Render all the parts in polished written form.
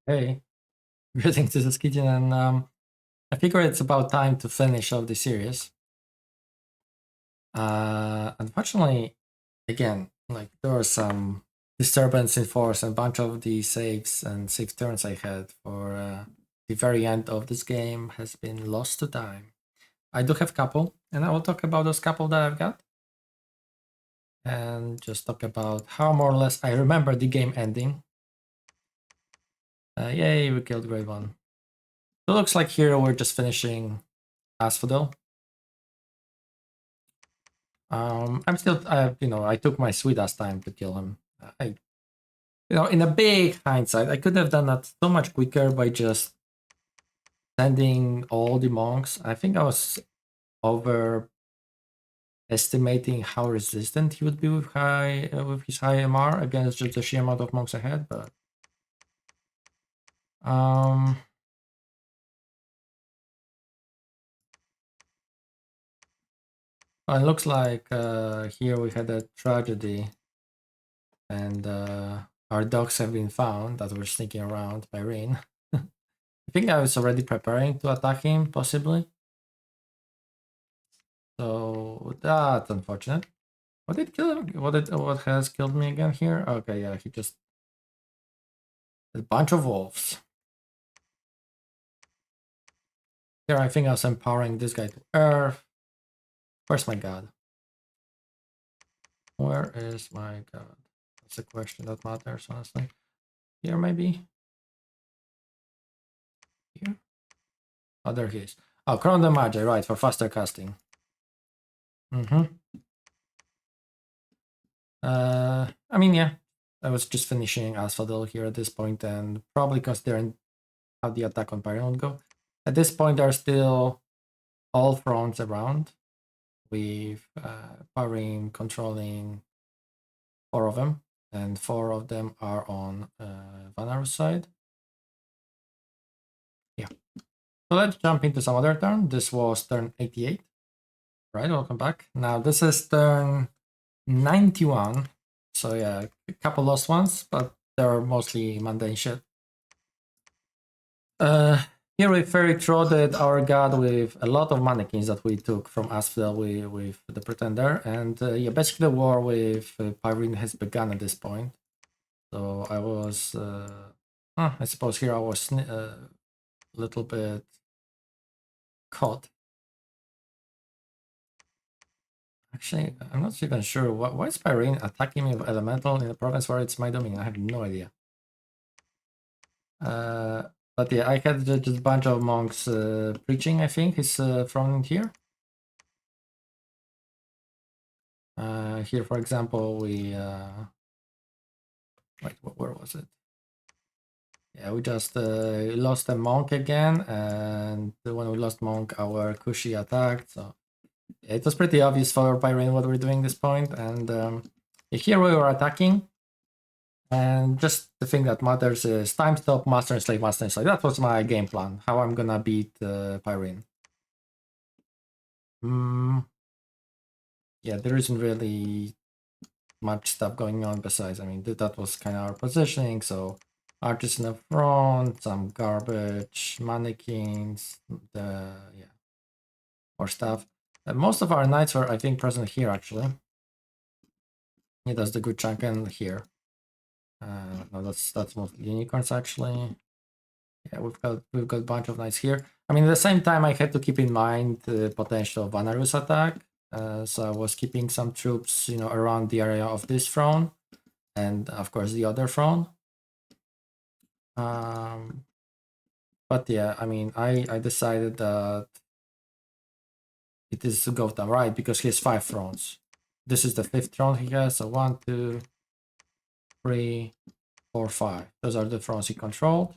Hey, greetings, this is Kitchen, and I figure it's about time to finish off the series. Unfortunately, again, like there was some disturbance in force, and a bunch of the saves and save turns I had for the very end of this game has been lost to time. I do have a couple, and I will talk about those couple that I've got, and just talk about how more or less I remember the game ending. Yay, we killed Grade 1. So it looks like here we're just finishing Asphodel. I'm still, I took my sweet ass time to kill him. In a big hindsight, I could have done that so much quicker by just sending all the monks. I think I was overestimating how resistant he would be with his high MR against just the sheer amount of monks I had, but it looks like here we had a tragedy, and our dogs have been found that were sneaking around Pyrene. I think I was already preparing to attack him, possibly. So that's unfortunate. What did kill him? What has killed me again here? Okay, yeah, he just a bunch of wolves. Here I think I was empowering this guy to earth. Where's my god? Where is my god? That's a question that matters, honestly. Here maybe? Here? Oh, there he is. Oh, Crown the Magi, right, for faster casting. I mean, yeah, I was just finishing Asphodel here at this point, and probably considering how the attack on Pyrene would go. At this point, there are still all fronts around, with Pyrene controlling 4 of them, and 4 of them are on Vanarus side. Yeah. So let's jump into some other turn. This was turn 88. Right, welcome back. Now this is turn 91. So yeah, a couple lost ones, but they're mostly mundane shit. Here we fairy throated our god with a lot of mannequins that we took from Asphodel with the Pretender, and yeah, basically the war with Pyrene has begun at this point. So I was, I suppose here I was a little bit caught. Actually, I'm not even sure why is Pyrene attacking me with Elemental in a province where it's my domain. I have no idea. But yeah, I had just a bunch of monks preaching, I think, is thrown in here. Here, for example, we... wait, where was it? Yeah, we just lost a monk again, and when we lost monk, our Kushi attacked, so... Yeah, it was pretty obvious for Pyrene what we're doing at this point, and here we were attacking, and just the thing that matters is time stop, master and slave, master and slave. That was my game plan, how I'm gonna beat Pyrene. Yeah, there isn't really much stuff going on besides, I mean, that was kind of our positioning, so artists in the front, some garbage, mannequins, yeah, more stuff. Most of our knights were, I think, present here, actually. Yeah, that's the good chunk in here. No, that's mostly unicorns, actually. Yeah, we've got a bunch of knights here. I mean, at the same time, I had to keep in mind the potential Vanarus attack. So I was keeping some troops, around the area of this throne, and of course the other throne. But yeah, I mean, I decided that it is Gotham, right? Because he has 5 thrones. This is the 5th throne he has. So 1, 2, 3, 4, 5. Those are the thrones he controlled.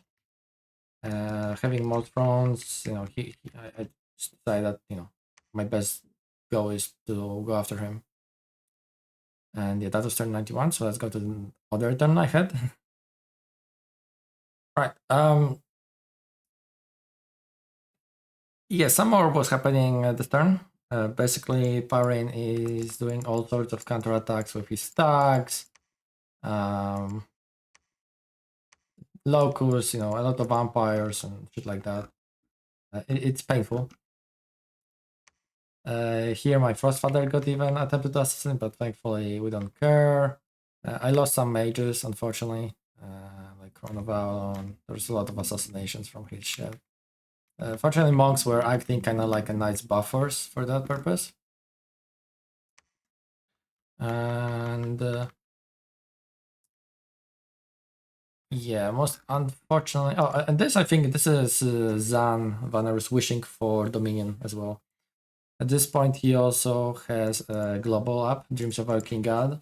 Having more thrones, I decided that my best goal is to go after him. And yeah, that was turn 91. So let's go to the other turn I had. Right. Yeah, some more was happening at this turn. Basically, Pyrene is doing all sorts of counterattacks with his stags. locusts, you know, a lot of vampires and shit like that. It's painful. Here my Frostfather got even attempted to assassinate, but thankfully we don't care. I lost some mages, unfortunately, like Chronovalon. There's a lot of assassinations from his ship. Fortunately, monks were acting kind of like a nice buffers for that purpose. And yeah, most unfortunately. Oh, and this, I think this is Zan Vanarus wishing for Dominion as well. At this point, he also has a global up, Dreams of our King God,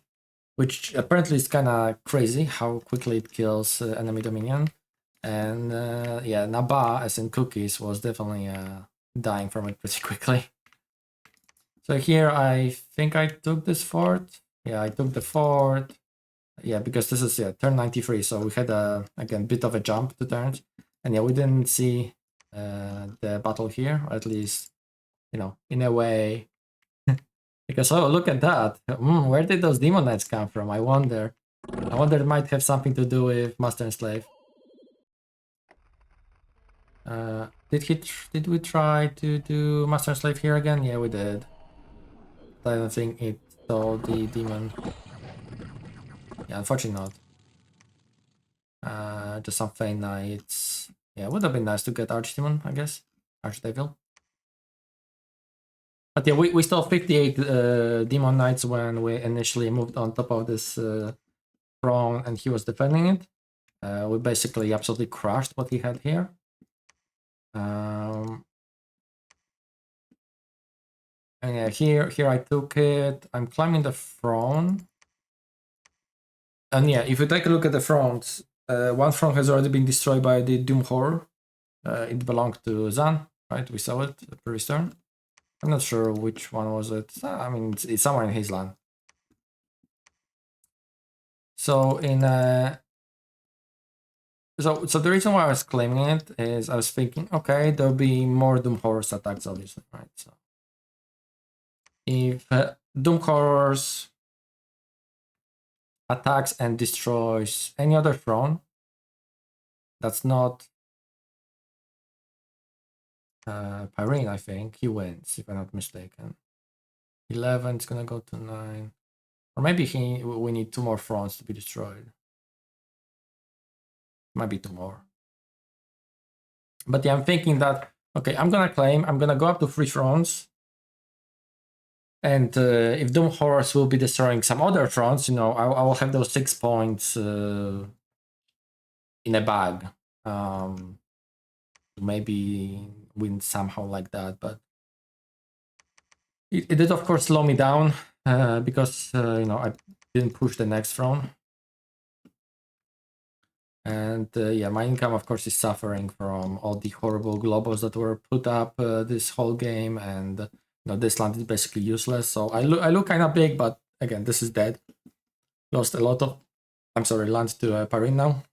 which apparently is kind of crazy how quickly it kills enemy Dominion. And yeah, Naba, as in cookies, was definitely dying from it pretty quickly. So here I think I took this fort. Yeah, I took the fort. Yeah, because this is turn 93, so we had a again bit of a jump to turns, and yeah, we didn't see the battle here, or at least, you know, in a way. Because oh, look at that! Where did those demon knights come from? I wonder. I wonder it might have something to do with master and slave. Did we try to do master and slave here again? Yeah, we did. I don't think it saw the demon. Yeah, unfortunately not. Just some Fey Knights. Yeah, would have been nice to get Archdemon, I guess. Archdevil. But yeah, we still 58 Demon Knights when we initially moved on top of this throne and he was defending it. We basically absolutely crushed what he had here. And yeah, here I took it. I'm climbing the throne. And yeah, if you take a look at the fronts, one front has already been destroyed by the Doom Horror. It belonged to Zan, right? We saw it at the previous turn. I'm not sure which one was it. I mean, it's somewhere in his land. So in so the reason why I was claiming it is I was thinking, okay, there'll be more Doom Horrors attacks, obviously, right? So if Doom Horrors attacks and destroys any other throne that's not Pyrene, I think he wins, if I'm not mistaken. 11 is gonna go to 9, or maybe we need 2 more thrones to be destroyed. Might be 2 more. But yeah, I'm thinking that, okay, I'm gonna claim, I'm gonna go up to 3 thrones. And if Doom Horrors will be destroying some other thrones, you know, I will have those 6 points in a bag. Maybe win somehow like that, but it did, of course, slow me down because, you know, I didn't push the next throne. And yeah, my income, of course, is suffering from all the horrible globals that were put up this whole game, and you know, this land is basically useless. So I look kind of big, but again, this is dead. Lost a lot of, I'm sorry, land to Pyrene now.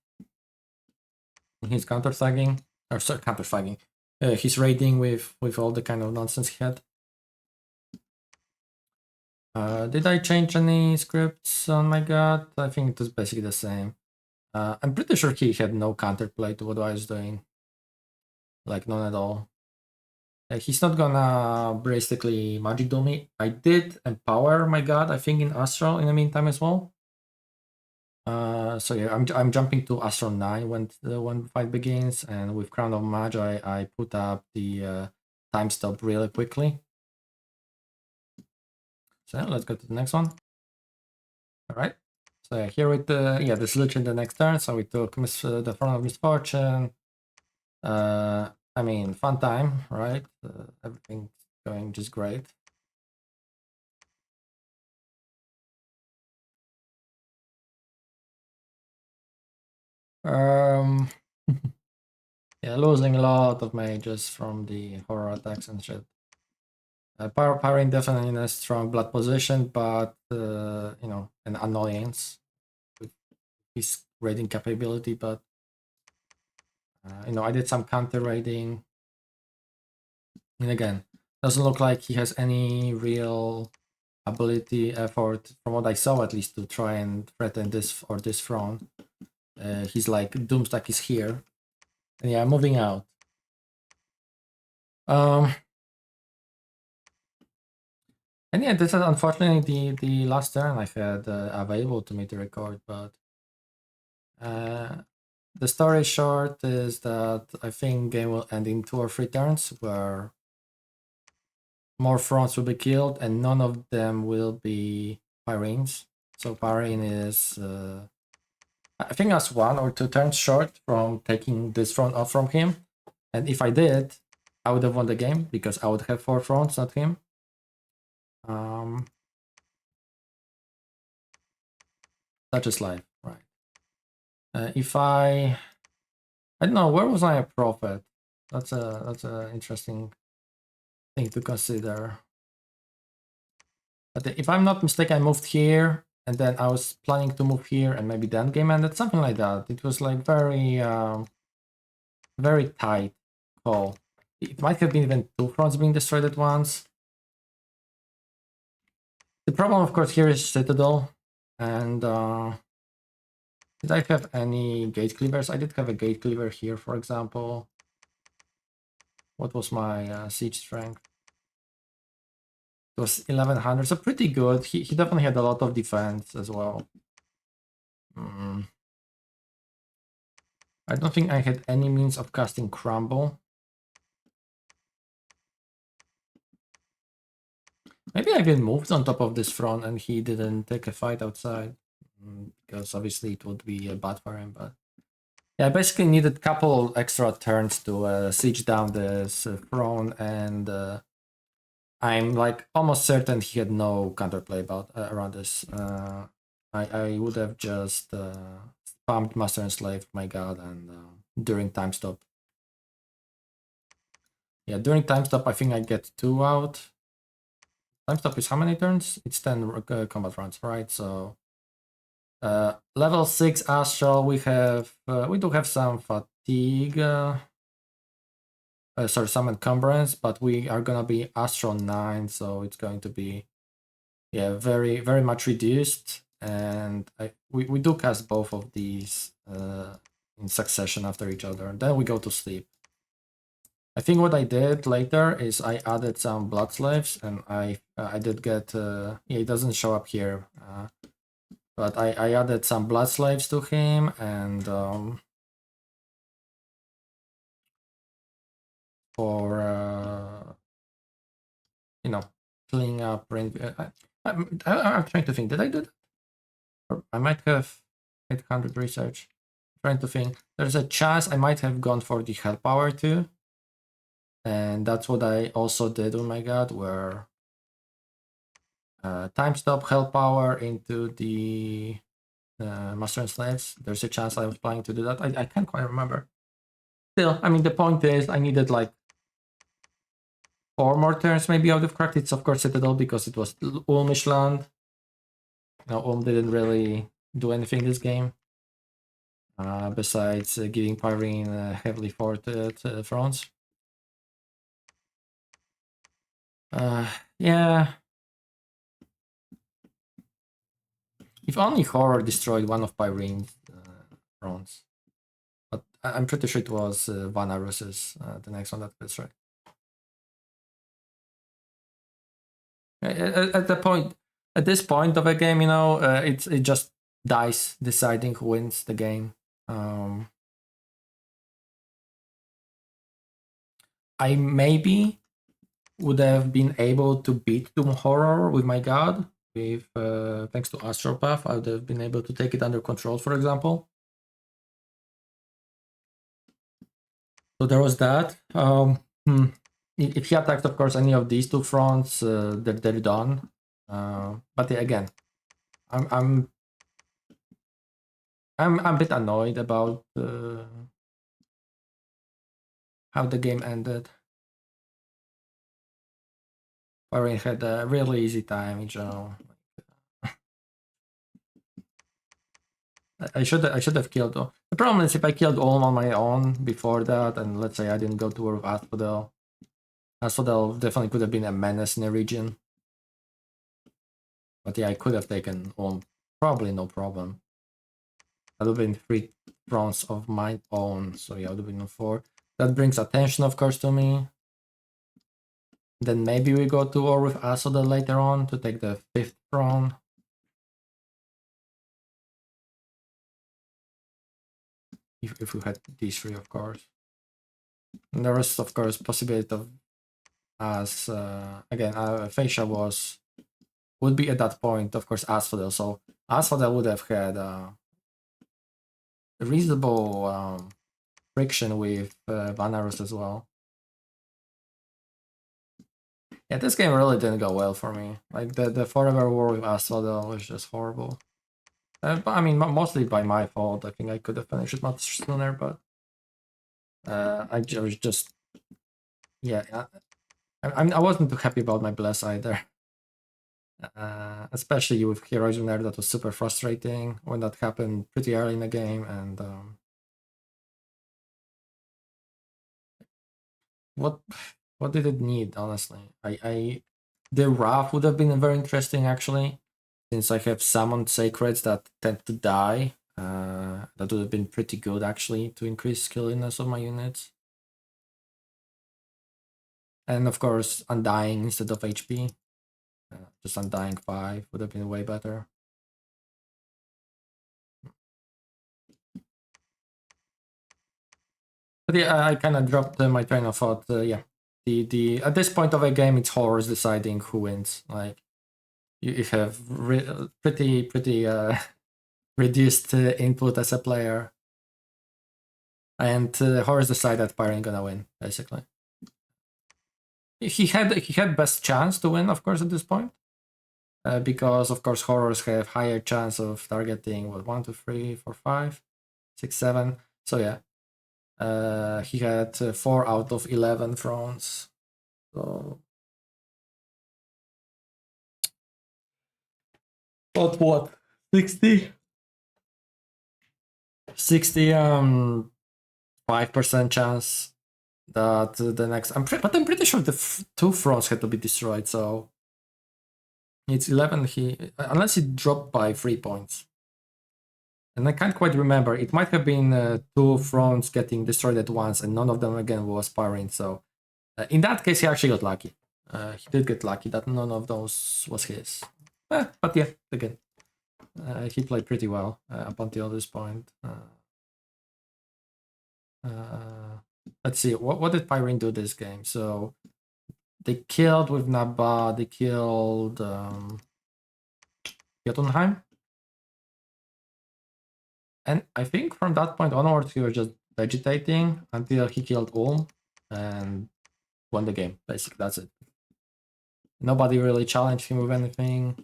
He's counter-thagging, or sorry, counter-thagging. He's raiding with all the kind of nonsense he had. Did I change any scripts on my god? I think it was basically the same. I'm pretty sure he had no counterplay to what I was doing. Like, none at all. He's not gonna basically magic do me. I did empower my god, I think, in Astral in the meantime as well. So yeah, I'm jumping to Astral 9 when the fight begins, and with Crown of Magi, I put up the time stop really quickly. So let's go to the next one. All right. So here with the solution the next turn. So we took the Throne of Misfortune. I mean, fun time, right? Everything's going just great. Yeah, losing a lot of mages from the horror attacks and shit. Pyrene definitely in a strong blood position, but you know, an annoyance with his raiding capability. But you know, I did some counter raiding, and again, doesn't look like he has any real ability, effort, from what I saw at least, to try and threaten this or this throne. he's like Doomstack is here. And yeah, moving out. And yeah, this is unfortunately the last turn I had available to me to record, but the story short is that I think game will end in 2 or 3 turns where more fronts will be killed and none of them will be Pyrenes. So Pyrene is I think that's 1 or 2 turns short from taking this front off from him. And if I did, I would have won the game because I would have 4 fronts, not him. Such is life, right? If I don't know, where was I a prophet? That's a interesting thing to consider. But if I'm not mistaken, I moved here, and then I was planning to move here, and maybe then game ended, something like that. It was like very tight call. It might have been even 2 fronts being destroyed at once. The problem, of course, here is Citadel, and did I have any gate cleavers? I did have a gate cleaver here, for example. What was my siege strength? It was 1100, so pretty good. He definitely had a lot of defense as well. I don't think I had any means of casting Crumble. Maybe I even moved on top of this front and he didn't take a fight outside. Because obviously it would be bad for him, but yeah, I basically needed a couple extra turns to siege down this throne, and I'm like almost certain he had no counterplay around this. I would have just spammed Master and Slave, my god, and during time stop. Yeah, during time stop, I think I get 2 out. Time stop is how many turns? It's 10 combat rounds, right? So level 6 Astral, we do have some fatigue. Sorry, some encumbrance, but we are gonna be Astral 9, so it's going to be very much reduced. And we do cast both of these in succession after each other, and then we go to sleep. I think what I did later is I added some blood slaves, and I did get it doesn't show up here, but I added some blood slaves to him, and for you know, cleaning up. I'm trying to think. Did I do that? Or I might have 800 research. Trying to think. There's a chance I might have gone for the hell power too. And that's what I also did, oh my god, where time stop hell power into the Master and Slaves. There's a chance I was planning to do that. I can't quite remember. Still, I mean, the point is I needed like 4 more turns maybe out of cracked. It's of course Citadel because it was Ulmish land. Ulm didn't really do anything this game. Besides giving Pyrene heavily fortified fronts. Yeah. If only Horror destroyed one of Pyrene's fronts. But I'm pretty sure it was Vanarus's, the next one that gets right. At this point of a game, it just dice deciding who wins the game. I maybe would have been able to beat Doom Horror with my god. With thanks to Astropath, I would have been able to take it under control, for example. So there was that. If he attacked, of course, any of these 2 fronts, they're done. But again, I'm a bit annoyed about how the game ended. Pyrene had a really easy time in general. I should have killed. The problem is if I killed all on my own before that, and let's say I didn't go to war with Asphodel, Asphodel definitely could have been a menace in the region. But yeah, I could have taken Ulm, probably no problem. That would have been 3 fronts of my own. So yeah, it would have been 4. That brings attention, of course, to me. Then maybe we go to war with Asphodel later on to take the 5th front. If we had these 3, of course. And there is, of course, possibility of as again, Phaeacia would be at that point, of course, Asphodel. So Asphodel would have had reasonable friction with Vanarus as well. Yeah, this game really didn't go well for me. Like the forever war with Asphodel was just horrible. But I mean, mostly by my fault. I think I could have finished it much sooner, but I was just, yeah. I wasn't too happy about my bless either. Especially with Heroes in there, that was super frustrating when that happened pretty early in the game. And what did it need, honestly? The Wrath would have been very interesting, actually, since I have summoned Sacreds that tend to die. That would have been pretty good, actually, to increase skilliness of my units. And of course, Undying instead of HP. Just Undying 5 would have been way better. But yeah, I kind of dropped my train of thought. Yeah, the at this point of a game, it's horrors deciding who wins. Like you have pretty reduced input as a player, and horrors decide that Pyrene gonna win basically. He had best chance to win, of course, at this point, because of course horrors have higher chance of targeting 1, 2, 3, 4, 5, 6, 7. So yeah, he had 4 out of 11 fronts. So what 60 5% chance that the next but I'm pretty sure the 2 fronts had to be destroyed, so it's 11. Unless he dropped by 3 points, and I can't quite remember. It might have been 2 fronts getting destroyed at once, and none of them again was Pyrene. So in that case, he actually got lucky. He did get lucky that none of those was his. But yeah, again, he played pretty well up until this point. Let's see, what did Pyrene do this game? So they killed with Naba, they killed Jotunheim. And I think from that point onwards, he was just vegetating until he killed Ulm and won the game. Basically, that's it. Nobody really challenged him with anything.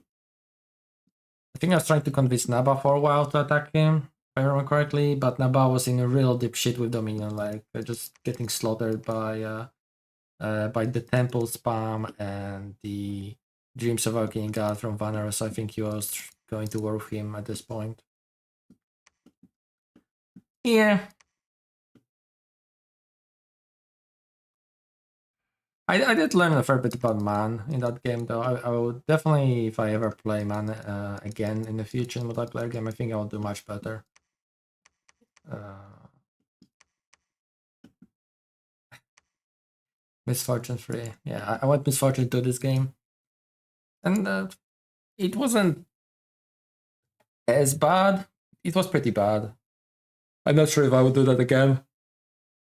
I think I was trying to convince Naba for a while to attack him, if I remember correctly, but Naba was in a real deep shit with Dominion, like just getting slaughtered by the temple spam and the dreams of Awakening God from Vanarus. I think he was going to war with him at this point. Yeah. I did learn a fair bit about man in that game, though. I would definitely, if I ever play man again in the future in multiplayer game, I think I will do much better. Misfortune 3. Yeah, I went Misfortune 2 this game. And it wasn't as bad. It was pretty bad. I'm not sure if I would do that again.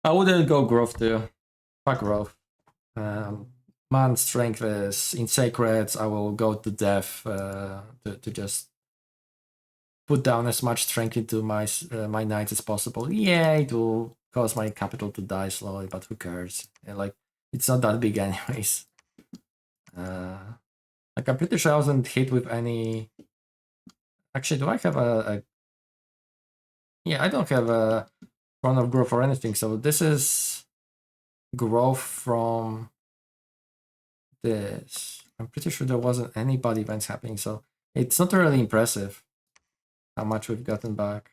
I wouldn't go Growth too. Fuck Growth. Man strength is in Sacreds. I will go to death to just put down as much strength into my knights as possible. Yeah, it will cause my capital to die slowly, but who cares? And, like, it's not that big anyways. Like, I'm pretty sure I wasn't hit with any. Actually, do I have a... Yeah, I don't have a run of growth or anything. So this is growth from this. I'm pretty sure there wasn't any body events happening, so it's not really impressive how much we've gotten back.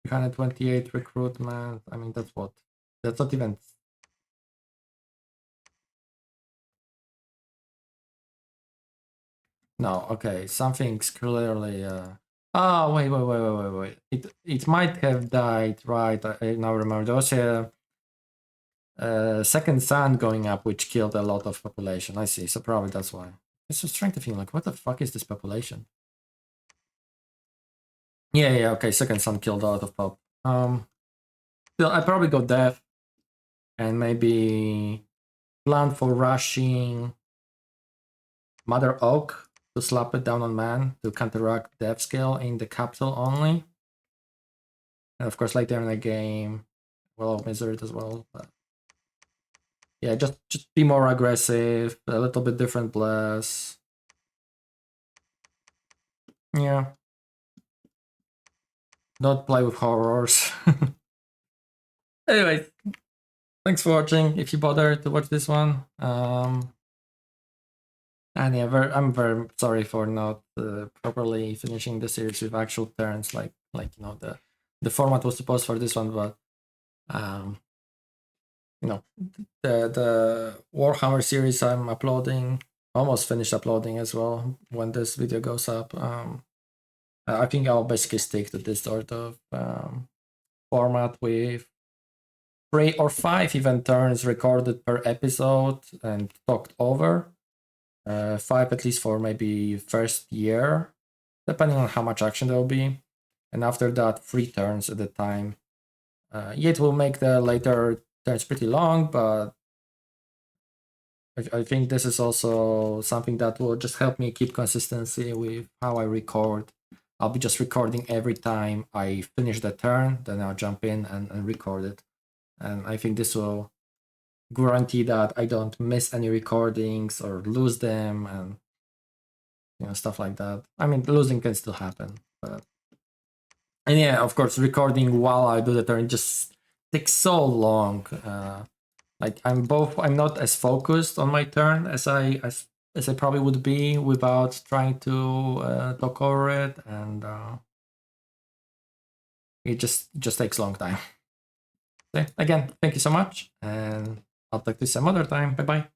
328 recruitment. I mean, that's what? That's not even... No, okay, something's clearly Oh, wait. It might have died, right? I now remember. There was a second sun going up, which killed a lot of population. I see. So probably that's why. I was just trying to think, like, what the fuck is this population? Yeah, okay. Second sun killed a lot of pop. Still, I probably go death and maybe plan for rushing Mother Oak to slap it down on man to counteract death scale in the capital only. And of course, later in the game, well, Misery as well. But yeah, just be more aggressive, a little bit different bless. Yeah. Don't play with horrors. Anyway, thanks for watching. If you bothered to watch this one, and yeah, I'm very sorry for not properly finishing the series with actual turns, like you know the format was supposed for this one, but you know the Warhammer series I'm uploading, almost finished uploading as well when this video goes up. I think I'll basically stick to this sort of format with 3 or 5 event turns recorded per episode and talked over. 5 at least for maybe first year, depending on how much action there will be. And after that, 3 turns at a time. Yeah, it will make the later turns pretty long, but I think this is also something that will just help me keep consistency with how I record. I'll be just recording every time I finish the turn, then I'll jump in and record it. And I think this will guarantee that I don't miss any recordings or lose them and stuff like that. I mean, losing can still happen, but and yeah, of course, recording while I do the turn just takes so long. Like I'm not as focused on my turn as I probably would be without trying to talk over it, and it just takes a long time. So again, thank you so much, and I'll talk to you some other time. Bye bye.